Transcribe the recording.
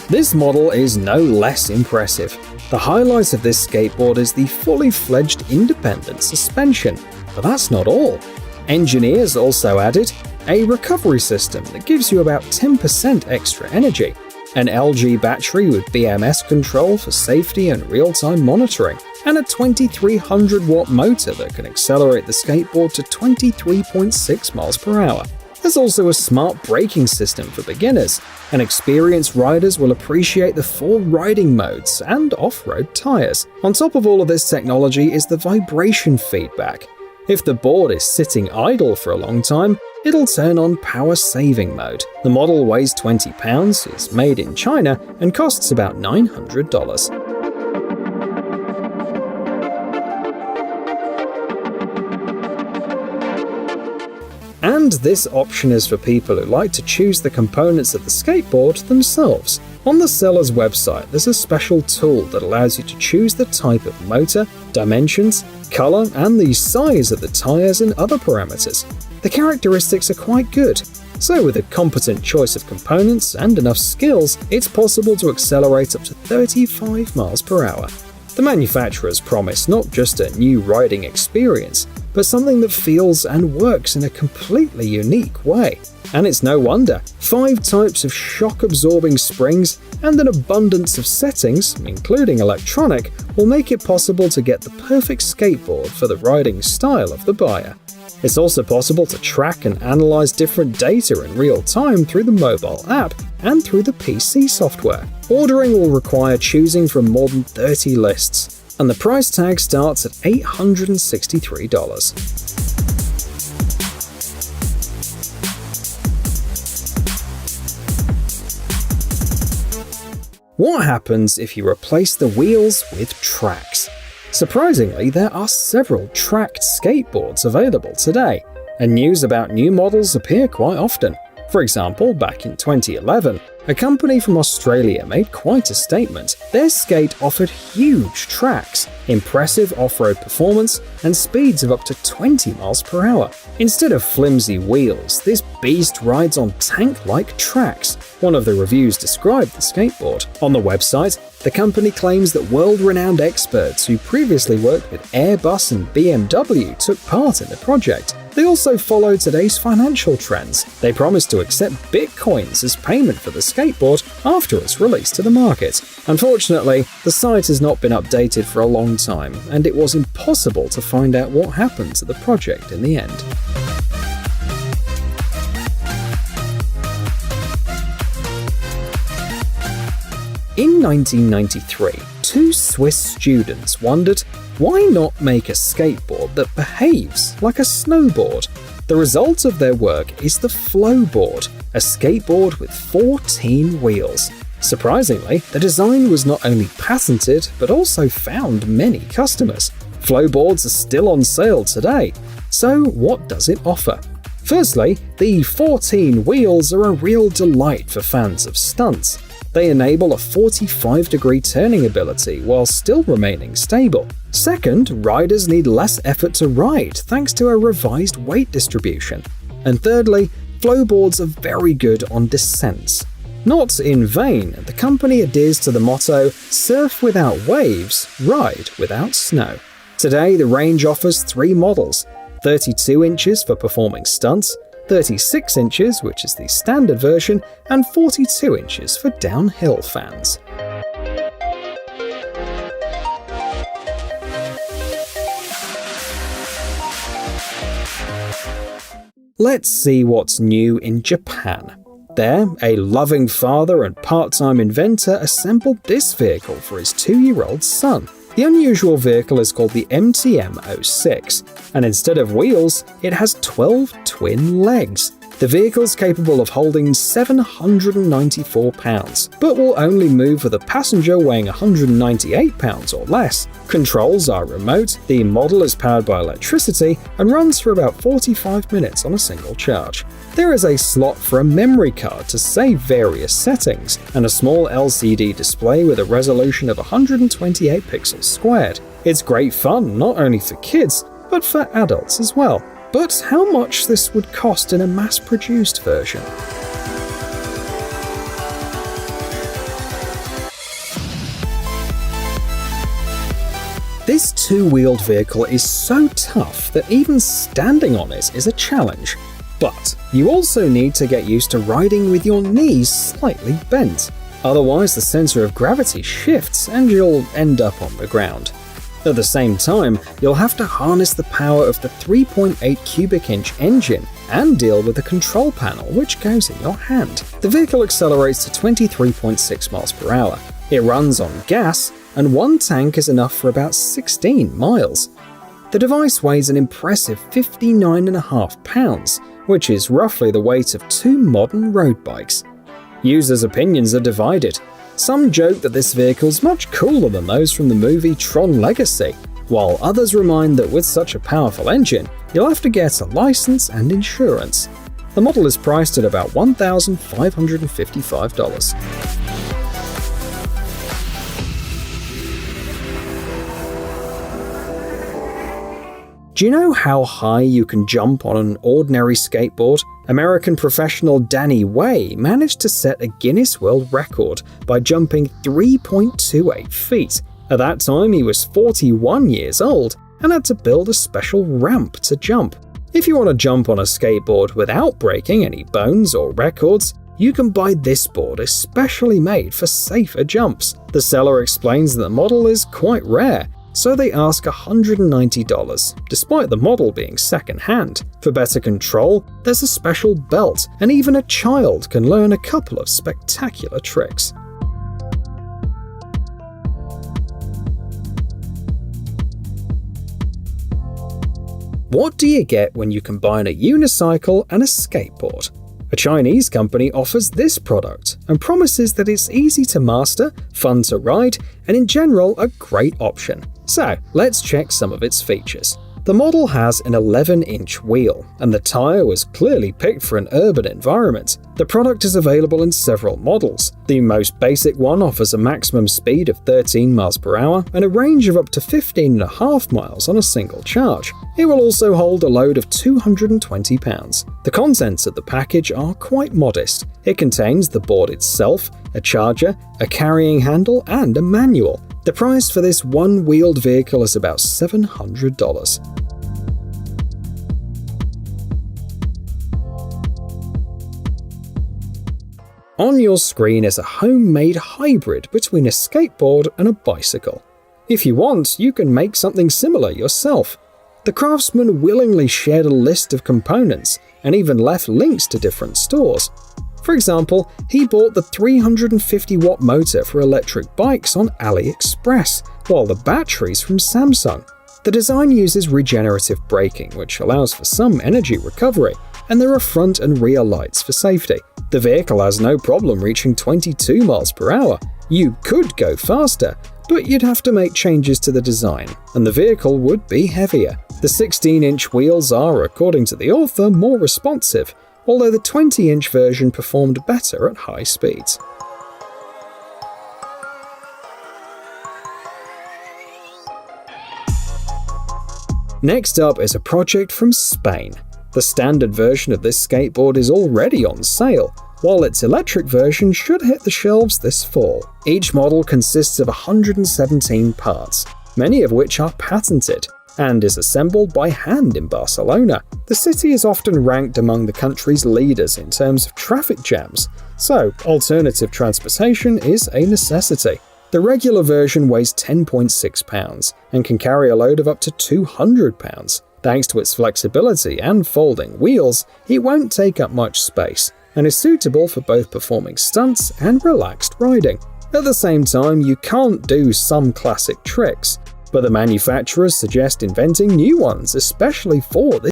This model is no less impressive. The highlight of this skateboard is the fully fledged independent suspension, but that's not all. Engineers also added a recovery system that gives you about 10% extra energy, an LG battery with BMS control for safety and real-time monitoring, and a 2300 watt motor that can accelerate the skateboard to 23.6 miles per hour. There's also a smart braking system for beginners, and experienced riders will appreciate the 4 riding modes and off-road tires. On top of all of this technology is the vibration feedback. If the board is sitting idle for a long time, it'll turn on power saving mode. The model weighs 20 pounds, is made in China, and costs about $900. And this option is for people who like to choose the components of the skateboard themselves. On the seller's website, there's a special tool that allows you to choose the type of motor, dimensions, color, and the size of the tires and other parameters. The characteristics are quite good, so with a competent choice of components and enough skills, it's possible to accelerate up to 35 miles per hour. The manufacturers promise not just a new riding experience, but something that feels and works in a completely unique way. And it's no wonder. 5 types of shock-absorbing springs and an abundance of settings, including electronic, will make it possible to get the perfect skateboard for the riding style of the buyer. It's also possible to track and analyze different data in real time through the mobile app and through the PC software. Ordering will require choosing from more than 30 lists, and the price tag starts at $863. What happens if you replace the wheels with tracks? Surprisingly, there are several tracked skateboards available today, and news about new models appear quite often. For example, back in 2011, a company from Australia made quite a statement. Their skate offered huge tracks, impressive off-road performance, and speeds of up to 20 miles per hour. Instead of flimsy wheels, this beast rides on tank-like tracks. One of the reviews described the skateboard. On the website, the company claims that world-renowned experts who previously worked with Airbus and BMW took part in the project. They also follow today's financial trends. They promise to accept Bitcoins as payment for the skateboard after it's released to the market. Unfortunately, the site has not been updated for a long time, and it was impossible to find out what happened to the project in the end. In 1993, 2 Swiss students wondered, why not make a skateboard that behaves like a snowboard? The result of their work is the Flowboard, a skateboard with 14 wheels. Surprisingly, the design was not only patented, but also found many customers. Flowboards are still on sale today. So what does it offer? Firstly, the 14 wheels are a real delight for fans of stunts. They enable a 45-degree turning ability while still remaining stable. Second, riders need less effort to ride thanks to a revised weight distribution. And thirdly, Flowboards are very good on descents. Not in vain, the company adheres to the motto, surf without waves, ride without snow. Today, the range offers 3 models, 32 inches for performing stunts, 36 inches, which is the standard version, and 42 inches for downhill fans. Let's see what's new in Japan. There, a loving father and part-time inventor assembled this vehicle for his 2-year-old son. The unusual vehicle is called the MTM-06, and instead of wheels, it has 12 twin legs. The vehicle's capable of holding 794 pounds, but will only move with a passenger weighing 198 pounds or less. Controls are remote, the model is powered by electricity, and runs for about 45 minutes on a single charge. There is a slot for a memory card to save various settings, and a small LCD display with a resolution of 128 pixels squared. It's great fun not only for kids, but for adults as well. But how much this would cost in a mass-produced version? two-wheeled vehicle is so tough that even standing on it is a challenge. But you also need to get used to riding with your knees slightly bent. Otherwise, the center of gravity shifts and you'll end up on the ground. At the same time, you'll have to harness the power of the 3.8 cubic inch engine and deal with the control panel, which goes in your hand. The vehicle accelerates to 23.6 miles per hour. It runs on gas, and one tank is enough for about 16 miles. The device weighs an impressive 59.5 pounds, which is roughly the weight of 2 modern road bikes. Users' opinions are divided. Some joke that this vehicle's much cooler than those from the movie Tron Legacy, while others remind that with such a powerful engine, you'll have to get a license and insurance. The model is priced at about $1,555. Do you know how high you can jump on an ordinary skateboard? American professional Danny Way managed to set a Guinness World Record by jumping 3.28 feet. At that time, he was 41 years old and had to build a special ramp to jump. If you want to jump on a skateboard without breaking any bones or records, you can buy this board especially made for safer jumps. The seller explains that the model is quite rare, so they ask $190, despite the model being second-hand. For better control, there's a special belt, and even a child can learn a couple of spectacular tricks. What do you get when you combine a unicycle and a skateboard? A Chinese company offers this product and promises that it's easy to master, fun to ride, and in general a great option. So, let's check some of its features. The model has an 11-inch wheel, and the tire was clearly picked for an urban environment. The product is available in several models. The most basic one offers a maximum speed of 13 miles per hour and a range of up to 15.5 miles on a single charge. It will also hold a load of 220 pounds. The contents of the package are quite modest. It contains the board itself, a charger, a carrying handle, and a manual. The price for this one-wheeled vehicle is about $700. On your screen is a homemade hybrid between a skateboard and a bicycle. If you want, you can make something similar yourself. The craftsman willingly shared a list of components and even left links to different stores. For example, he bought the 350-watt motor for electric bikes on AliExpress, while the batteries from Samsung. The design uses regenerative braking, which allows for some energy recovery, and there are front and rear lights for safety. The vehicle has no problem reaching 22 miles per hour. You could go faster, but you'd have to make changes to the design, and the vehicle would be heavier. The 16-inch wheels are, according to the author, more responsive, although the 20-inch version performed better at high speeds. Next up is a project from Spain. The standard version of this skateboard is already on sale, while its electric version should hit the shelves this fall. Each model consists of 117 parts, many of which are patented, and is assembled by hand in Barcelona. The city is often ranked among the country's leaders in terms of traffic jams, so alternative transportation is a necessity. The regular version weighs 10.6 pounds and can carry a load of up to 200 pounds. Thanks to its flexibility and folding wheels, it won't take up much space and is suitable for both performing stunts and relaxed riding. At the same time, you can't do some classic tricks, but the manufacturers suggest inventing new ones especially for this